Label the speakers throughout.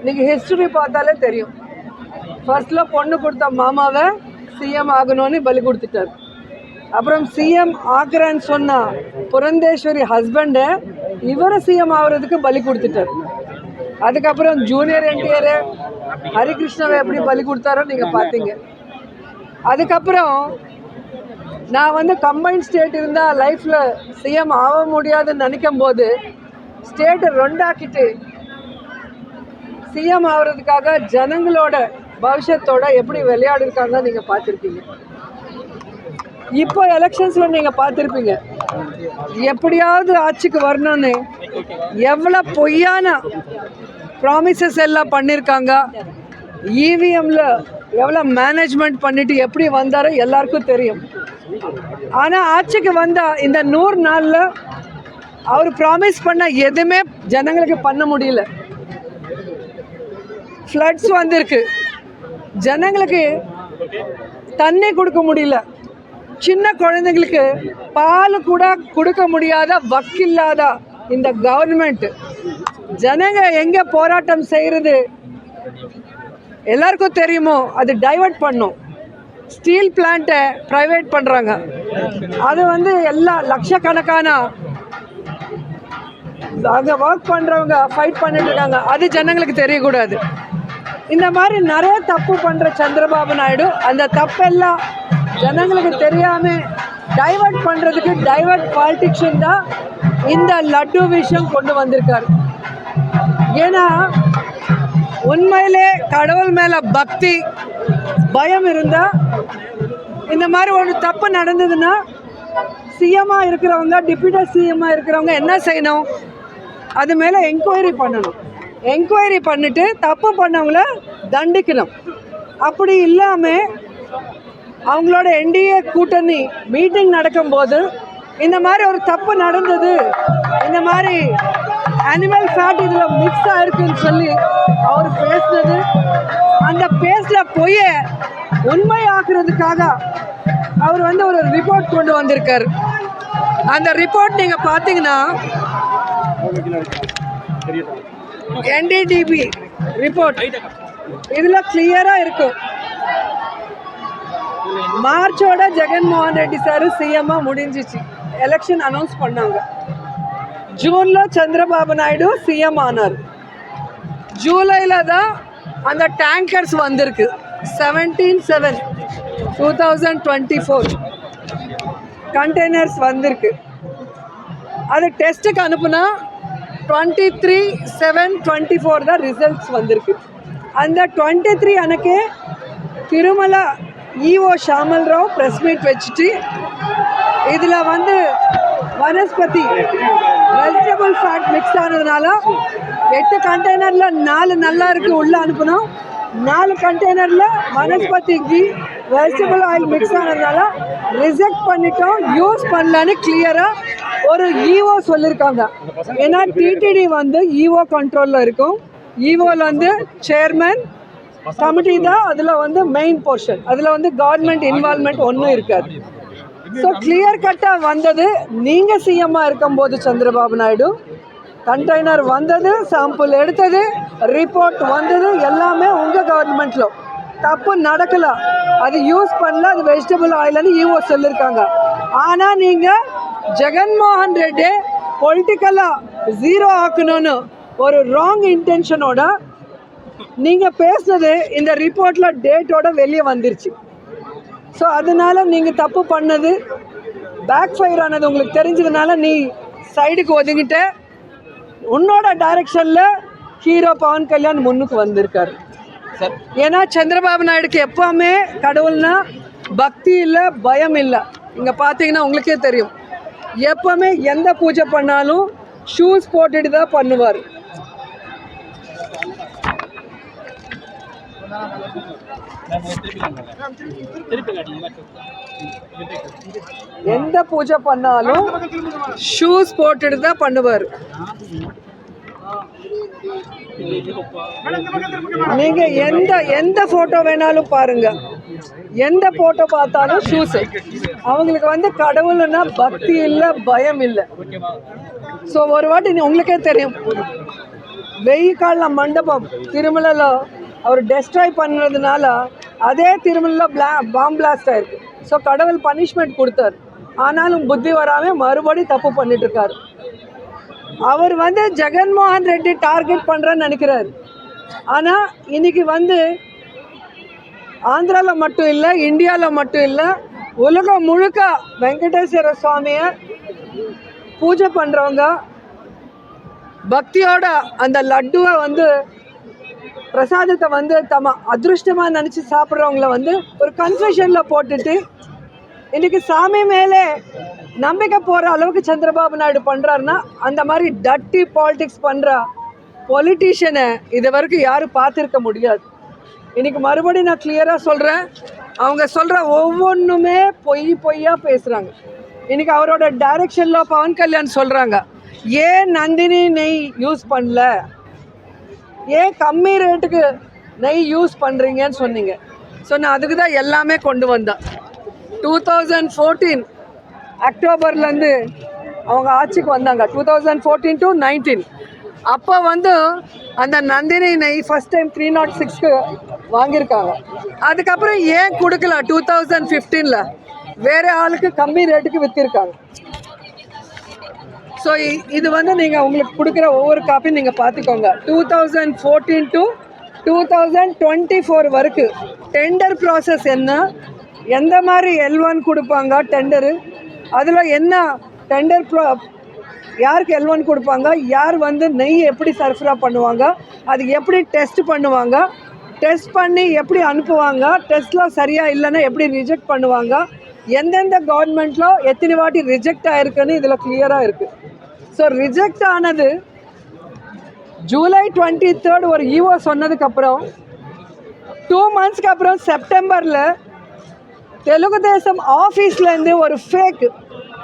Speaker 1: நீங்கள் ஹிஸ்டரி பார்த்தாலே தெரியும். ஃபர்ஸ்ட்டில் பொண்ணு கொடுத்த மாமாவை சிஎம் ஆகணும்னு பலி கொடுத்துட்டார். அப்புறம் சிஎம் ஆக்குறேன்னு சொன்னா புரந்தேஸ்வரி ஹஸ்பண்டை இவரை சிஎம் ஆகுறதுக்கு பலி கொடுத்துட்டார். அதுக்கப்புறம் ஜூனியர் என்டிஆர் ஹரிகிருஷ்ணாவை எப்படி பலி கொடுத்தாரோ நீங்கள் பார்த்தீங்க. அதுக்கப்புறம் நான் கம்பைன் ஸ்டேட் இருந்தால் லைஃப்பில் சிஎம் ஆக முடியாதுன்னு நினைக்கும் போது ஸ்டேட்டை ரெண்டாக்கிட்டு சிஎம் ஆகிறதுக்காக ஜனங்களோட பவிஷ்யத்தோட எப்படி விளையாடிருக்காங்க நீங்கள் பார்த்துருப்பீங்க. இப்போ எலெக்ஷன்ஸில் நீங்கள் பார்த்துருப்பீங்க எப்படியாவது ஆட்சிக்கு வரணும்னு எவ்வளோ பொய்யான ப்ராமிசஸ் எல்லாம் பண்ணியிருக்காங்க. இவிஎம்மில் எவ்வளோ மேனேஜ்மெண்ட் பண்ணிவிட்டு எப்படி வந்தாரோ எல்லாருக்கும் தெரியும். ஆனால் ஆட்சிக்கு வந்தால் இந்த 100 நாளில் அவர் ப்ராமிஸ் பண்ண எதுவுமே ஜனங்களுக்கு பண்ண முடியல. ஃப்ளட்ஸ் வந்திருக்கு, ஜனங்களுக்கு தண்ணி கொடுக்க முடியல, சின்ன குழந்தைங்களுக்கு பால் கூட கொடுக்க முடியாத வக்கில்லாத இந்த கவர்மெண்ட் ஜனங்க எங்கே போராட்டம் செய்கிறது எல்லாருக்கும் தெரியுமோ. அது டைவர்ட் பண்ணும். ஸ்டீல் பிளான்ட்டை ப்ரைவேட் பண்ணுறாங்க. அது எல்லா லட்சக்கணக்கான அங்கே ஒர்க் பண்ணுறவங்க ஃபைட் பண்ணிட்டு இருக்காங்க. அது ஜனங்களுக்கு தெரியக்கூடாது. இந்த மாதிரி நிறைய தப்பு பண்ணுற சந்திரபாபு நாயுடு அந்த தப்பெல்லாம் ஜனங்களுக்கு தெரியாமல் டைவர்ட் பண்ணுறதுக்கு டைவர்ட் பாலிட்டிக்ஷன் தான் இந்த லட்டு விஷயம் கொண்டு வந்திருக்காரு. ஏன்னா உண்மையிலே கடவுள் மேலே பக்தி பயம் இருந்தால் இந்த மாதிரி ஒரு தப்பு நடந்ததுன்னா சிஎம்மாக இருக்கிறவங்க டிப்யூட்டி சிஎம்மாக இருக்கிறவங்க என்ன செய்யணும்? அது மேலே என்கொயரி பண்ணணும். என்கொயரி பண்ணிவிட்டு தப்பு பண்ணவங்கள தண்டிக்கணும். அப்படி இல்லாமல் அவங்களோட என்டிஏ கூட்டணி மீட்டிங் நடக்கும்போது இந்த மாதிரி ஒரு தப்பு நடந்தது, இந்த மாதிரி அனிமல் ஃபேட் இதில் மிக்ஸ் ஆகிருக்குன்னு சொல்லி அவர் பேசுனது, அந்த பேஸில் போய் உண்மையாக்குறதுக்காக அவர் ஒரு ரிப்போர்ட் கொண்டு வந்திருக்கார். அந்த ரிப்போர்ட் நீங்கள் பார்த்தீங்கன்னா NDDB ரிப்போர்ட் இதில் கிளியராக இருக்கும். மார்ச்சோட ஜெகன்மோகன் ரெட்டி சார் சிஎம்மாக முடிஞ்சிச்சு, எலெக்ஷன் அனௌன்ஸ் பண்ணாங்க. ஜூனில் சந்திரபாபு நாயுடு சிஎம் ஆனார். ஜூலையில் தான் அந்த டேங்கர்ஸ் வந்திருக்கு. 17/7/2024 கண்டெய்னர்ஸ் வந்திருக்கு. அது டெஸ்ட்டுக்கு அனுப்புனா 23/7/24 தான் ரிசல்ட்ஸ் வந்திருக்கு. அந்த 23 அன்னைக்கு Tirumala EO Shyamala Rao press meet வச்சுட்டு இதில் வனஸ்பதி வெஜிடபிள் ஃபேட் மிக்ஸ் ஆனதுனால 8 கண்டெய்னரில் 4 நல்லா இருக்குது உள்ளே அனுப்பணும், 4 கண்டெய்னரில் vanaspati ghee vegetable oil mix ஆனதுனால ரிஜெக்ட் பண்ணிட்டோம், யூஸ் பண்ணலான்னு கிளியராக ஒரு ஈஓ சொல்லியிருக்காங்க. ஏன்னா டிடிடி ஈஓ கண்ட்ரோலில் இருக்கும். ஈஓவில் சேர்மன் கமிட்டி தான் அதில் மெயின் போர்ஷன். அதில் கவர்மெண்ட் இன்வால்மெண்ட் ஒன்றும் இருக்காது. ஸோ கிளியர் கட்டாக வந்தது. நீங்கள் சிஎம்மாக இருக்கும்போது சந்திரபாபு நாயுடு கண்டெய்னர் வந்தது, சாம்பிள் எடுத்தது, ரிப்போர்ட் வந்தது, எல்லாமே உங்கள் கவர்மெண்ட்டில் தப்பு நடக்கலை, அது யூஸ் பண்ணல, அது வெஜிடபிள் ஆயில்னு ஈஓ சொல்லியிருக்காங்க. ஆனால் நீங்கள் ஜெகன்மோகன் ரெட்டி பொலிட்டிக்கலாக ஜீரோ ஆக்கணும்னு ஒரு ராங் இன்டென்ஷனோட நீங்கள் பேசுனது இந்த ரிப்போர்ட்டில் டேட்டோட வெளியே வந்துருச்சு. ஸோ அதனால் நீங்கள் தப்பு பண்ணது பேக் ஃபயர் ஆனது உங்களுக்கு தெரிஞ்சதுனால நீ சைடுக்கு ஒதுங்கிட்ட. உன்னோட டைரக்ஷனில் ஹீரோ பவன் கல்யாண் முன்னுக்கு வந்திருக்காரு. ஏன்னா சந்திரபாபு நாயுடுக்கு எப்போவுமே கடவுள்னா பக்தி இல்லை, பயம் இல்லை. இங்கே பார்த்தீங்கன்னா உங்களுக்கே தெரியும், எப்போவுமே எந்த பூஜை பண்ணாலும் ஷூஸ் போட்டுட்டு தான் பண்ணுவார். எந்த பூஜை பண்ணாலும் ஷூஸ் போட்டுட்டு தான் பண்ணுவார். நீங்க எந்த போட்டோ வேணாலும் பாருங்க, எந்த போட்டோ பார்த்தாலும் ஷூஸ். அவங்களுக்கு கடவுள்னா பக்தி இல்லை, பயம் இல்லை. ஸோ ஒரு வாட்டி உங்களுக்கே தெரியும், వెయ్యి మండపం తిరుమలలో அவர் டெஸ்ட்ராய் பண்ணுறதுனால அதே திருமலையில் பாம் பிளாஸ்ட் ஆயிருக்கு. ஸோ கடவுள் பனிஷ்மெண்ட் கொடுத்தார். ஆனாலும் புத்தி வராமல் மறுபடி தப்பு பண்ணிட்டுருக்காரு. அவர் வந்து ஜெகன்மோகன் ரெட்டி டார்கெட் பண்ணுறேன்னு நினைக்கிறார். ஆனால் இன்றைக்கி வந்து ஆந்திராவில் மட்டும் இல்லை, இந்தியாவில் மட்டும் இல்லை, உலகம் முழுக்க வெங்கடேஸ்வர சுவாமியை பூஜை பண்ணுறவங்க பக்தியோட அந்த லட்டுவை வந்து பிரசாதத்தை வந்து தம்ம அதிருஷ்டமாக நினச்சி சாப்பிட்றவங்கள வந்து ஒரு கன்ஃபியூஷனில் போட்டுட்டு இன்றைக்கி சாமி மேலே நம்பிக்கை போகிற அளவுக்கு சந்திரபாபு நாயுடு பண்ணுறாருன்னா, அந்த மாதிரி டட்டி பாலிடிக்ஸ் பண்ணுற பொலிட்டீஷியனை இது வரைக்கும் யாரும் பார்த்துருக்க முடியாது. இன்றைக்கி மறுபடியும் நான் கிளியராக சொல்கிறேன், அவங்க சொல்கிற ஒவ்வொன்றுமே பொய்யாக பேசுகிறாங்க. இன்றைக்கி அவரோட டைரக்ஷனில் பவன் கல்யாண் சொல்கிறாங்க, ஏன் நந்தினி நெய் யூஸ் பண்ணல, ஏன் கம்மி ரேட்டுக்கு நெய் யூஸ் பண்ணுறீங்கன்னு சொன்னீங்க. ஸோ நான் அதுக்கு தான் எல்லாமே கொண்டு வந்தேன். 2014 அக்டோபர்லேருந்து அவங்க ஆட்சிக்கு வந்தாங்க, 2014 to 19. அப்போ வந்து அந்த நந்தினி நெய் ஃபஸ்ட் டைம் 306க்கு வாங்கியிருக்காங்க. அதுக்கப்புறம் ஏன் கொடுக்கல 2015 வேறு ஆளுக்கு கம்மி ரேட்டுக்கு விற்றுருக்காங்க. ஸோ இது வந்து நீங்கள் உங்களுக்கு கொடுக்குற ஒவ்வொரு காப்பி நீங்கள் பார்த்துக்கோங்க. 2014 to 2024 வரைக்கும் டெண்டர் ப்ராசஸ் என்ன, எந்த மாதிரி L1 கொடுப்பாங்க டெண்டரு, அதில் என்ன டெண்டர் யாருக்கு L1 கொடுப்பாங்க, யார் வந்து நெய் எப்படி சர்ஃபரா பண்ணுவாங்க, அது எப்படி டெஸ்ட் பண்ணுவாங்க, டெஸ்ட் பண்ணி எப்படி அனுப்புவாங்க, டெஸ்ட்டில் சரியாக இல்லைன்னா எப்படி ரிஜெக்ட் பண்ணுவாங்க, எந்தெந்த கவர்மெண்ட்டில் எத்தனை வாட்டி ரிஜெக்ட் ஆகிருக்குன்னு இதில் கிளியராக இருக்குது. ஸோ ரிஜெக்ட் ஆனது ஜூலை 23 ஒரு ஈஓ சொன்னதுக்கப்புறம் 2 monthsக்கு அப்புறம் செப்டம்பரில் தெலுங்கு தேசம் ஆஃபீஸ்லேருந்து ஒரு ஃபேக்,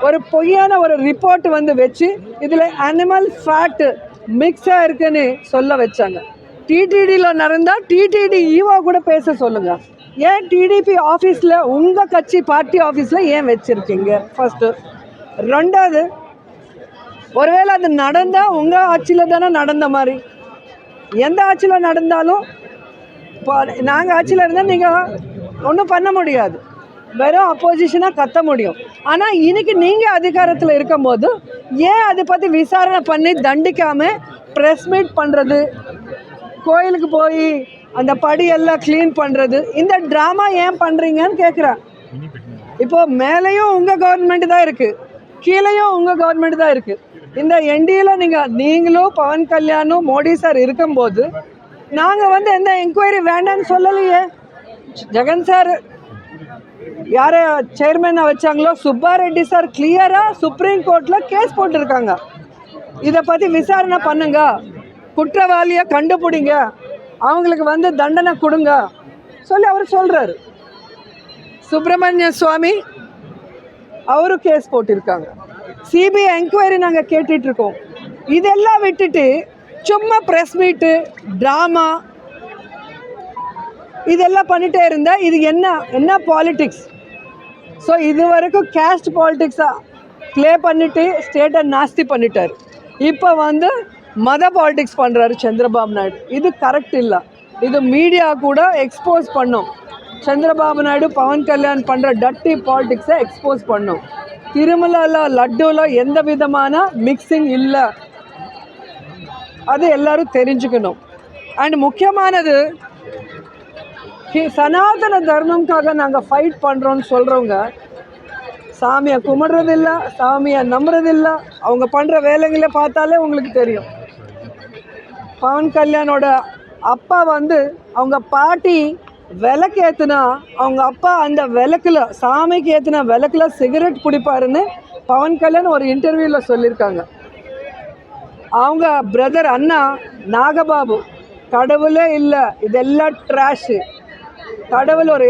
Speaker 1: ஒரு பொய்யான ஒரு ரிப்போர்ட் வந்து வச்சு இதில் அனிமல் ஃபேட் மிக்ஸாக இருக்குன்னு சொல்ல வச்சாங்க. டிடிடியில் நடந்தால் டிடிடி ஈஓ கூட பேச சொல்லுங்கள். ஏன் டிடிபி ஆஃபீஸில் உங்கள் கட்சி பார்ட்டி ஆஃபீஸில் ஏன் வச்சுருக்கீங்க ஃபஸ்ட்டு? ரெண்டாவது, ஒருவேளை அது நடந்தால் உங்கள் ஆட்சியில் தானே நடந்த மாதிரி. எந்த ஆட்சியில் நடந்தாலும் இப்போ நாங்கள் ஆட்சியில் இருந்தால் நீங்கள் ஒன்றும் பண்ண முடியாது, வெறும் அப்போசிஷனாக கத்த முடியும். ஆனால் இன்றைக்கி நீங்கள் அதிகாரத்தில் இருக்கும்போது ஏன் அதை பற்றி விசாரணை பண்ணி தண்டிக்காமல் ப்ரெஸ் மீட் பண்ணுறது, கோயிலுக்கு போய் அந்த படியெல்லாம் க்ளீன் பண்ணுறது, இந்த ட்ராமா ஏன் பண்ணுறீங்கன்னு கேட்குறேன். இப்போது மேலேயும் உங்கள் கவர்மெண்ட் தான் இருக்குது, கீழேயும் உங்கள் கவர்மெண்ட் தான் இருக்குது. இந்த என்டியில் நீங்களும் பவன் கல்யாணும் மோடி சார் இருக்கும்போது நாங்கள் வந்து எந்த என்கொயரி வேண்டான்னு சொல்லலையே. ஜெகன் சார் யாரை சேர்மனாக வச்சாங்களோ சுப்பாரெட்டி சார் கிளியராக சுப்ரீம் கோர்ட்டில் கேஸ் போட்டிருக்காங்க. இதை பற்றி விசாரணை பண்ணுங்க, குற்றவாளியை கண்டுபிடிங்க, அவங்களுக்கு வந்து தண்டனை கொடுங்க சொல்லி அவர் சொல்கிறாரு. சுப்பிரமணிய சுவாமி அவரும் கேஸ் போட்டிருக்காங்க. சிபிஐ என்கொயரி நாங்கள் கேட்டுட்ருக்கோம். இதெல்லாம் விட்டுட்டு சும்மா ப்ரெஸ் மீட்டு ட்ராமா இதெல்லாம் பண்ணிகிட்டே இருந்தால் இது என்ன பாலிட்டிக்ஸ்? ஸோ இது வரைக்கும் கேஸ்ட் பாலிட்டிக்ஸாக ப்ளே பண்ணிவிட்டு ஸ்டேட்டை நாஸ்தி பண்ணிட்டார். இப்போ வந்து மத பாலிட்டிக்ஸ் பண்ணுறாரு சந்திரபாபு நாயுடு. இது கரெக்ட் இல்லை. இது மீடியா கூட எக்ஸ்போஸ் பண்ணும். சந்திரபாபு நாயுடு பவன் கல்யாண் பண்ணுற டட்டி பாலிட்டிக்ஸை எக்ஸ்போஸ் பண்ணும். திருமலையில் லட்டுவில் எந்த விதமான மிக்சிங் இல்லை, அது எல்லோரும் தெரிஞ்சுக்கணும். அண்ட் முக்கியமானது, சனாதன தர்மம்காக நாங்கள் ஃபைட் பண்ணுறோன்னு சொல்கிறவங்க சாமியை கும்பிட்றதில்ல, சாமியை நம்புறதில்லை. அவங்க பண்ணுற வேலைகளை பார்த்தாலே உங்களுக்கு தெரியும். பவன் கல்யாணோட அப்பா வந்து அவங்க பாட்டி விளக்கு ஏற்றுனா அவங்க அப்பா அந்த விளக்கில் சாமிக்கு ஏற்றின விளக்கில் சிகரெட் பிடிப்பாருன்னு பவன் கல்யாண் ஒரு இன்டர்வியூவில் சொல்லியிருக்காங்க. அவங்க பிரதர் அண்ணா நாகபாபு கடவுளே இல்லை, இதெல்லாம் ட்ராஷு, கடவுள் ஒரு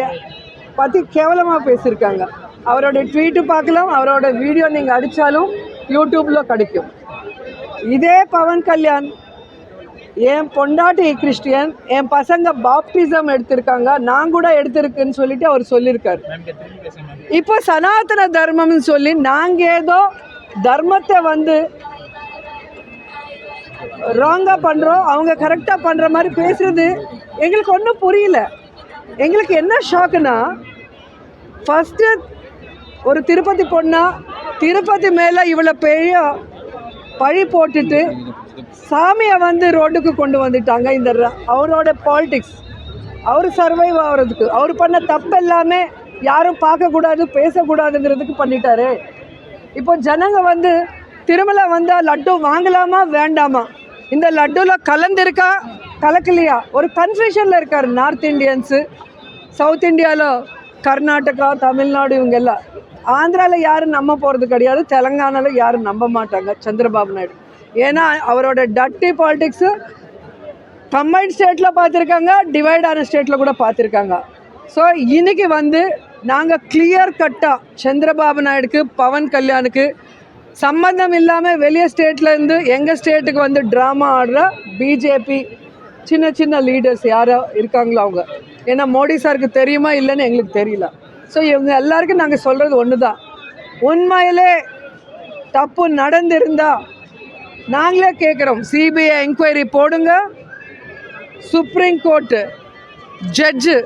Speaker 1: பற்றி கேவலமாக பேசியிருக்காங்க. அவரோட ட்வீட்டு பார்க்கலாம், அவரோட வீடியோ நீங்கள் அடித்தாலும் யூடியூப்பில் கிடைக்கும். இதே பவன் கல்யாண் என் பொண்டாட்டி கிறிஸ்டியன், என் பசங்க பாப்டிசம் எடுத்திருக்காங்க, நான் கூட எடுத்திருக்குன்னு சொல்லிட்டு அவர் சொல்லியிருக்காரு. இப்போ சனாதன தர்மம்னு சொல்லி நாங்கள் ஏதோ தர்மத்தை வந்து ராங்காக பண்ணுறோம், அவங்க கரெக்டாக பண்ணுற மாதிரி பேசுகிறது எங்களுக்கு ஒன்றும் புரியல. எங்களுக்கு என்ன ஷாக்குன்னா, ஃபஸ்ட்டு ஒரு திருப்பதி பொண்ணா திருப்பதி மேலே இவ்வளோ பெரிய பழி போட்டுட்டு சாமியை வந்து ரோட்டுக்கு கொண்டு வந்துட்டாங்க. இந்த அவரோட பாலிடிக்ஸ், அவர் சர்வைவ் ஆகிறதுக்கு, அவர் பண்ண தப்பு எல்லாமே யாரும் பார்க்கக்கூடாது பேசக்கூடாதுங்கிறதுக்கு பண்ணிட்டாரு. இப்போ ஜனங்க வந்து திருமலை வந்தால் லட்டு வாங்கலாமா வேண்டாமா, இந்த லட்டுவில் கலந்துருக்கா கலக்கலையா, ஒரு கன்ஃபியூஷனில் இருக்கார். நார்த் இண்டியன்ஸு, சவுத் இந்தியாவில் கர்நாடகா, தமிழ்நாடு, இவங்க எல்லாம். ஆந்திராவில் யாரும் நம்ப போகிறது கிடையாது, தெலங்கானாவில் யாரும் நம்ப மாட்டாங்க சந்திரபாபு நாயுடு. ஏன்னா அவரோட டட்டி பாலிடிக்ஸு கம்பைன்ட் ஸ்டேட்டில் பார்த்துருக்காங்க, டிவைட் ஆன ஸ்டேட்டில் கூட பார்த்துருக்காங்க. ஸோ இன்றைக்கி வந்து நாங்கள் கிளியர் கட்டாக சந்திரபாபு நாயுடுக்கு பவன் கல்யாணுக்கு சம்மந்தம் இல்லாமல் வெளியே ஸ்டேட்லேருந்து எங்கள் ஸ்டேட்டுக்கு வந்து ட்ராமா ஆடுற பிஜேபி சின்ன சின்ன லீடர்ஸ் யாரோ இருக்காங்களோ அவங்க. ஏன்னா மோடி சாருக்கு தெரியுமா இல்லைன்னு எங்களுக்கு தெரியல. ஸோ இவங்க எல்லாருக்கும் நாங்கள் சொல்கிறது ஒன்று தான், உண்மையிலே தப்பு நடந்திருந்தா நாங்களே கேட்குறோம், சிபிஐ என்கொயரி போடுங்க, சுப்ரீம் கோர்ட்டு ஜட்ஜு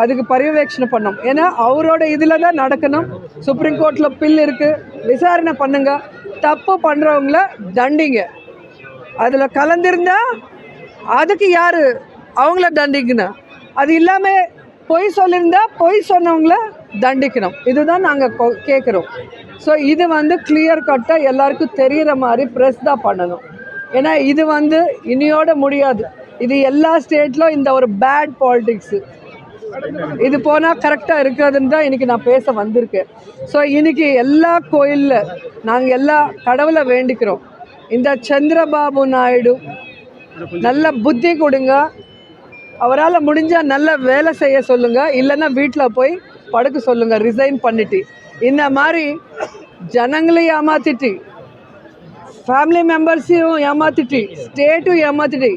Speaker 1: அதுக்கு பரிவேட்சணை பண்ணோம். ஏன்னா அவரோட இதில் தான் நடக்கணும். சுப்ரீம் கோர்ட்டில் பில் இருக்குது, விசாரணை பண்ணுங்க, தப்பு பண்ணுறவங்கள தண்டிங்க. அதில் கலந்திருந்தா அதுக்கு யார் அவங்கள தண்டிக்கணும், அது இல்லாமல் பொய் சொல்லியிருந்தா பொய் சொன்னவங்கள தண்டிக்கணும். இதுதான் நாங்கள் கேட்குறோம். ஸோ இது வந்து கிளியர் கட்டாக எல்லாருக்கும் தெரிகிற மாதிரி ப்ரெஸ் தான் பண்ணணும். ஏன்னா இது வந்து இனியோட முடியாது. இது எல்லா ஸ்டேட்லும் இந்த ஒரு பேட் பாலிடிக்ஸு இது போனால் கரெக்டாக இருக்காதுன்னு தான் இன்றைக்கி நான் பேச வந்திருக்கேன். ஸோ இன்றைக்கி எல்லா கோயிலில் நாங்கள் எல்லா கடவுளை வேண்டிக்கிறோம், இந்த சந்திரபாபு நாயுடு நல்ல புத்தி கொடுங்க, அவரால் முடிஞ்சால் நல்ல வேலை செய்ய சொல்லுங்கள், இல்லைன்னா வீட்டில் போய் படுக்க சொல்லுங்கள் ரிசைன் பண்ணிட்டு. இந்த மாதிரி ஜனங்களையும் ஏமாத்திட்டு, ஃபேமிலி மெம்பர்ஸையும் ஏமாத்திட்டு, ஸ்டேட்டும் ஏமாத்திட்டு,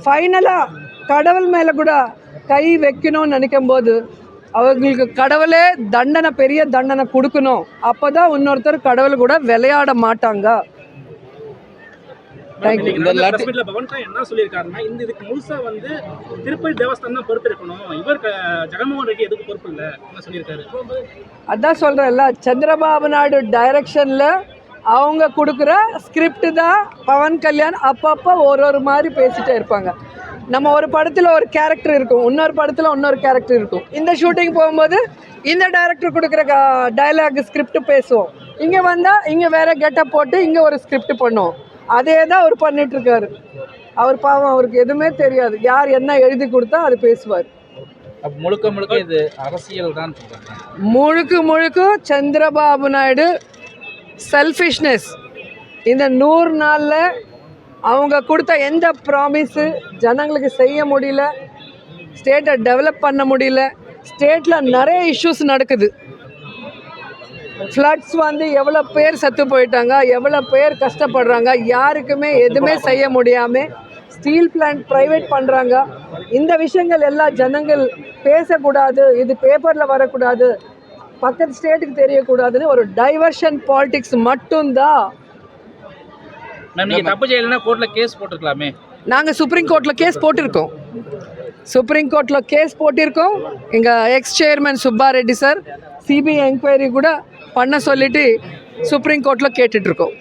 Speaker 1: ஃபைனலாக கடவுள் மேலே கூட கை வைக்கணும்னு நினைக்கும் போது அவங்களுக்கு கடவுளே தண்டனை, பெரிய தண்டனை கொடுக்கணும். அப்போ தான் இன்னொருத்தர் கடவுள் கூட விளையாட மாட்டாங்க.
Speaker 2: என்ன சொல்லியிருக்காருன்னா, இந்த இதுக்கு முழுசா வந்து திருப்பதி தேவஸ்தானம் தான் பொறுப்பு இருக்கணும், இவர் ஜெகன்மோகன் ரெட்டி எதுக்கு பொறுப்பு இல்லை என்ன சொல்லியிருக்காரு. அதான்
Speaker 1: சொல்கிறேன்ல, சந்திரபாபு நாயுடு டைரக்ஷனில் அவங்க கொடுக்குற ஸ்கிரிப்ட் தான் பவன் கல்யாண் அப்பப்போ ஒரு மாதிரி பேசிகிட்டே இருப்பாங்க. நம்ம ஒரு படத்தில் ஒரு கேரக்டர் இருக்கும், இன்னொரு படத்தில் இன்னொரு கேரக்டர் இருக்கும். இந்த ஷூட்டிங் போகும்போது இந்த டைரக்டர் கொடுக்குற டைலாக் ஸ்கிரிப்ட் பேசுவோம், இங்கே வந்தால் இங்கே வேறு கெட்டப் போட்டு இங்கே ஒரு ஸ்கிரிப்ட் பண்ணுவோம். அதே தான் அவர் பண்ணிகிட்ருக்காரு. அவர் பாவம், அவருக்கு எதுவுமே தெரியாது, யார் என்ன எழுதி கொடுத்தா அது பேசுவார்.
Speaker 2: முழுக்க முழுக்க இது அரசியல் தான்.
Speaker 1: முழுக்க சந்திரபாபு நாயுடு செல்ஃபிஷ்னஸ். இந்த 100 நாளில் அவங்க கொடுத்த எந்த ப்ராமிஸு ஜனங்களுக்கு செய்ய முடியல, ஸ்டேட்டை டெவலப் பண்ண முடியல. ஸ்டேட்டில் நிறைய இஷ்யூஸ் நடக்குது. ஃப்ளட்ஸ் வந்து எவ்வளோ பேர் செத்து போயிட்டாங்க, எவ்வளோ பேர் கஷ்டப்படுறாங்க, யாருக்குமே எதுவுமே செய்ய முடியாமல் ஸ்டீல் பிளான்ட் ப்ரைவேட் பண்ணுறாங்க. இந்த விஷயங்கள் எல்லாம் ஜனங்கள் பேசக்கூடாது, இது பேப்பரில் வரக்கூடாது, பக்கத்து ஸ்டேட்டுக்கு தெரியக்கூடாதுன்னு ஒரு டைவர்ஷன் பாலிடிக்ஸ் மட்டும்தான்.
Speaker 2: தப்பு செய்யலைன்னா கோர்ட்டில் கேஸ் போட்டுருக்கலாமே.
Speaker 1: நாங்கள் சுப்ரீம் கோர்ட்டில் கேஸ் போட்டிருக்கோம். எங்கள் X chairman Subbareddy sir CBI enquiry கூட பண்ண சொல்லிட்டு சுப்ரீம் கோர்ட்டில் கேட்டுட்ருக்கோம்.